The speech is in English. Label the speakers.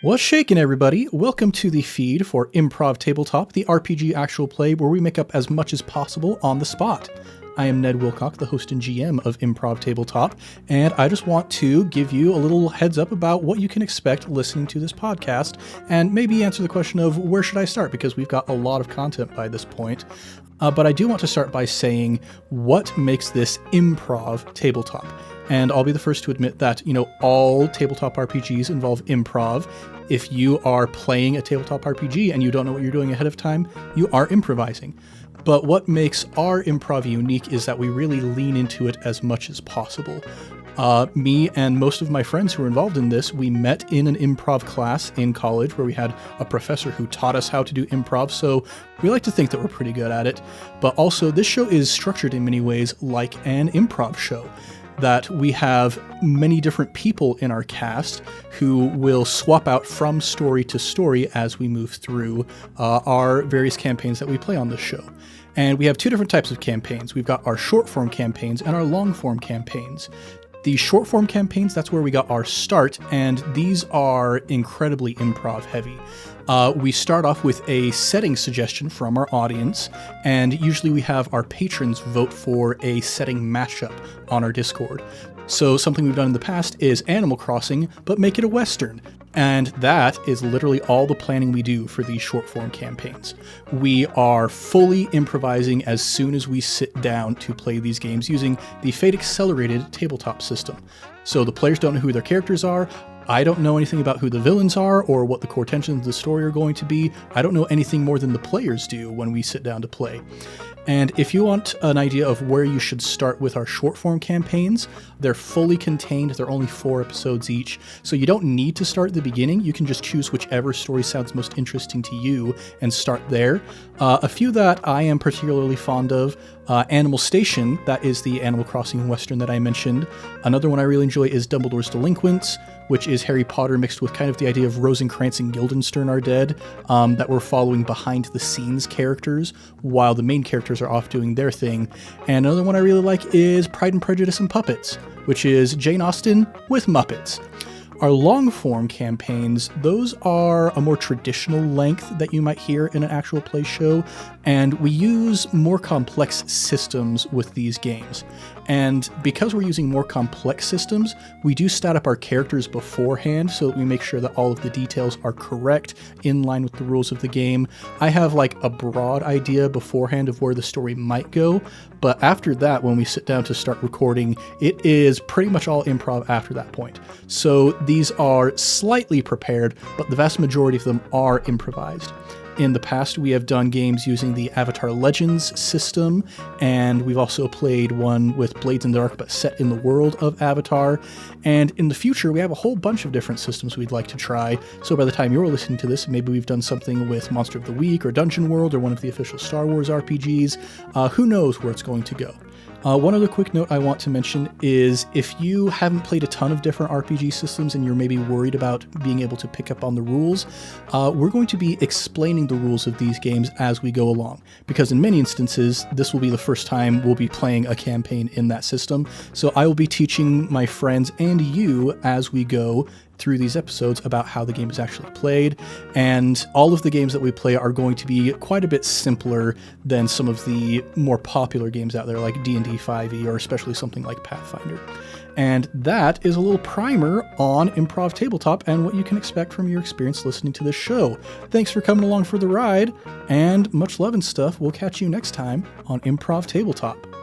Speaker 1: What's shaking, everybody? Welcome to the feed for Improv Tabletop, the RPG actual play where we make up as much as possible on the spot. I am Ned Wilcock, the host and GM of Improv Tabletop, and I just want to give you a little heads up about what you can expect listening to this podcast, and maybe answer the question of where should I start, because we've got a lot of content by this point. But I do want to start by saying what makes this Improv Tabletop. And I'll be the first to admit that, all tabletop RPGs involve improv. If you are playing a tabletop RPG and you don't know what you're doing ahead of time, you are improvising. But what makes our improv unique is that we really lean into it as much as possible. Me and most of my friends who were involved in this, we met in an improv class in college where we had a professor who taught us how to do improv, so we like to think that we're pretty good at it. But also, this show is structured in many ways like an improv show, that we have many different people in our cast who will swap out from story to story as we move through our various campaigns that we play on this show. And we have two different types of campaigns. We've got our short form campaigns and our long form campaigns. The short form campaigns, that's where we got our start, and these are incredibly improv heavy. We start off with a setting suggestion from our audience, and usually we have our patrons vote for a setting mashup on our Discord. So something we've done in the past is Animal Crossing, but make it a Western. And that is literally all the planning we do for these short form campaigns. We are fully improvising as soon as we sit down to play these games using the Fate Accelerated tabletop system. So the players don't know who their characters are. I don't know anything about who the villains are or what the core tensions of the story are going to be. I don't know anything more than the players do when we sit down to play. And if you want an idea of where you should start with our short form campaigns, they're fully contained. They're only 4 episodes each. So you don't need to start at the beginning. You can just choose whichever story sounds most interesting to you and start there. A few that I am particularly fond of, Animal Station, that is the Animal Crossing Western that I mentioned. Another one I really enjoy is Dumbledore's Delinquents, which is Harry Potter mixed with kind of the idea of Rosencrantz and Guildenstern are dead, that we're following behind the scenes characters while the main characters are off doing their thing. And another one I really like is Pride and Prejudice and Puppets, which is Jane Austen with Muppets. Our long-form campaigns, those are a more traditional length that you might hear in an actual play show, and we use more complex systems with these games. And because we're using more complex systems, we do stat up our characters beforehand so that we make sure that all of the details are correct, in line with the rules of the game. I have like a broad idea beforehand of where the story might go, but after that, when we sit down to start recording, it is pretty much all improv after that point. So these are slightly prepared, but the vast majority of them are improvised. In the past, we have done games using the Avatar Legends system, and we've also played one with Blades in the Dark, but set in the world of Avatar. And in the future, we have a whole bunch of different systems we'd like to try. So by the time you're listening to this, maybe we've done something with Monster of the Week or Dungeon World or one of the official Star Wars RPGs. Who knows where it's going to go? One other quick note I want to mention is if you haven't played a ton of different RPG systems and you're maybe worried about being able to pick up on the rules, we're going to be explaining the rules of these games as we go along, because in many instances, this will be the first time we'll be playing a campaign in that system. So I will be teaching my friends and you as we go through these episodes about how the game is actually played, and all of the games that we play are going to be quite a bit simpler than some of the more popular games out there like D&D 5e or especially something like Pathfinder. And that is a little primer on Improv Tabletop and what you can expect from your experience listening to this show. Thanks for coming along for the ride, and much love and stuff. We'll catch you next time on Improv Tabletop.